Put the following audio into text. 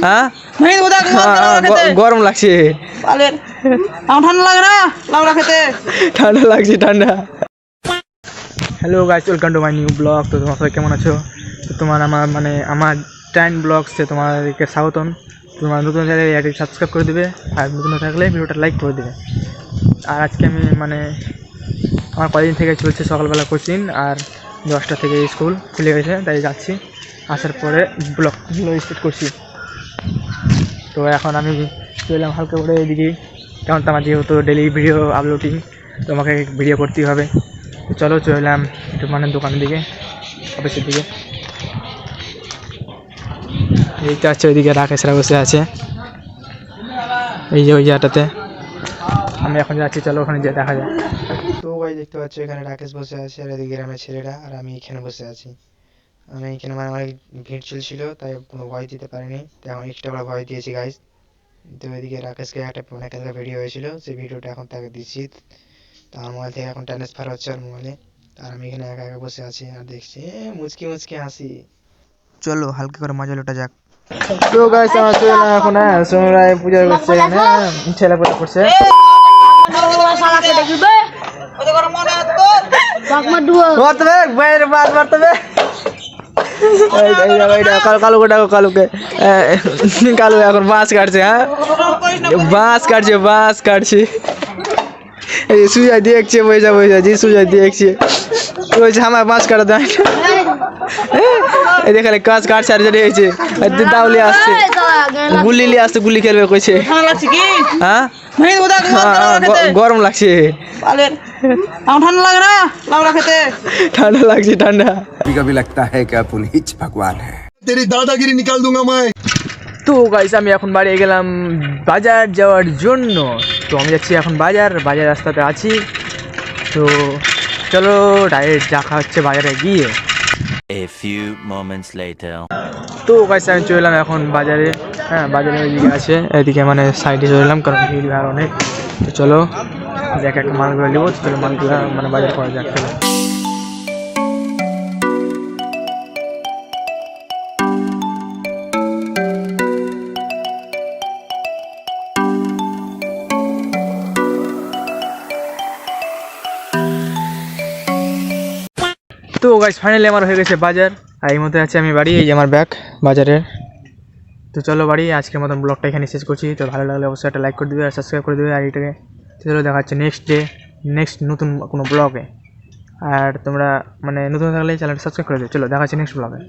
হ্যাঁ গরম লাগছে, ঠান্ডা লাগছে ঠান্ডা। Hello guys, welcome to my new blog. তো তোমার সবাই কেমন আছো? তো তোমার আমার টাইম ব্লগসে তোমাদেরকে স্বাগতম। তোমার নতুন থাকলে এটি সাবস্ক্রাইব করে দেবে, আর নতুন থাকলে ভিডিওটা লাইক করে দেবে। আর আজকে আমি আমার কদিন থেকে চলছে সকালবেলা কোচিং, আর 10টা থেকে স্কুল খুলে গেছে, তাই যাচ্ছি। আসার পরে ব্লগগুলো স্টার্ট করছি। তো এখন আমি চললাম হালকা করে এদিকে, কারণ আমার যেহেতু ডেলি ভিডিও আপলোডিং, তো আমাকে ভিডিও করতেই হবে। তো চলো চললাম একটু দোকানের দিকে, অফিসের দিকে। এইটা হচ্ছে ওইদিকে রাকেশরা বসে আছে, এই যে ওই জায়গাটাতে। আমি এখন যাচ্ছি, চলো ওখানে যেয়ে দেখা যায়। তো ভাই দেখতে পাচ্ছ এখানে রাকেশ বসে আছে, আর এদিকে গ্রামের ছেলেরা, আর আমি এখানে বসে আছি। আমি এখানে অনেক ভিড় চলছিল, তাই কোনো ভয় দিতে পারিনি, তাই আমি এক্সট্রা করে ভয় দিয়েছি গাইস। তো এদিকে রাকেশকে একটা অনেক ভিডিও হয়েছিল, সেই ভিডিওটা এখন তাকে দিচ্ছি। তো আমার মোবাইল থেকে এখন ট্রান্সফার হচ্ছে ওর মোবাইলে, আর আমি এখানে একা একা বসে আছি আর দেখছি মুচকি মুচকি হাসি। চলো হালকা করে মজা লোটা যাক। তো গাইস আমার এখন সোমরায় পূজা করছে, এখানে ছেলে পূজা করছে। কালু এখন বাঁশ কাটছে, হ্যাঁ বাঁশ কাটছে। সুজয় দেখছে, বইসা জি সুজয় দেখছে, বলছে আমার বাঁশ কাটা দেয়। এখানে কাজ কাটছে, আর যেটা হয়েছে দাউলি আসছে, গুলি নিয়ে আসছে, গুলি খেলবে কইছে। হ্যাঁ গরম লাগছে, ঠান্ডা লাগছে ঠান্ডা। कभी लगता है क्या पुनीत भगवान है। तेरी दादागिरी निकाल दूंगा मैं। তো গাইস আমি এখন বাড়ি গেলাম বাজার যাওয়ার জন্য। তো আমি যাচ্ছি এখন বাজার রাস্তাতে আছি। তো চলো ডাইরেক্ট দেখা হচ্ছে বাজারে গিয়ে। A few moments later. তো গাইস আমি চলে এলাম এখন বাজারে। হ্যাঁ বাজারে ওইদিকে আছে, এদিকে সাইডে চলে এলাম, কারণ ভিড় ভাড় অনেক। তো চলো এক একটা মালগুলো নেবো, চলো মালগুলো বাজার করা যাক। চলো তো গাইস ফাইনালি আমার হয়ে গেছে বাজার, আর এই মধ্যে আছে আমি বাড়ি। এই যে আমার ব্যাগ বাজারের। তো চলো বাড়ি, আজকের মতন ব্লগটা এখানে শেষ করছি। তো ভালো লাগলে অবশ্যই একটা লাইক করে দেবে আর সাবস্ক্রাইব করে দেবে। আর এটাকে চলো দেখা হচ্ছে নেক্সট নতুন কোনো ব্লগে। আর তোমরা নতুন থাকলে চ্যানেলটা সাবস্ক্রাইব করে দেবে। চলো দেখা হচ্ছে নেক্সট ব্লগে।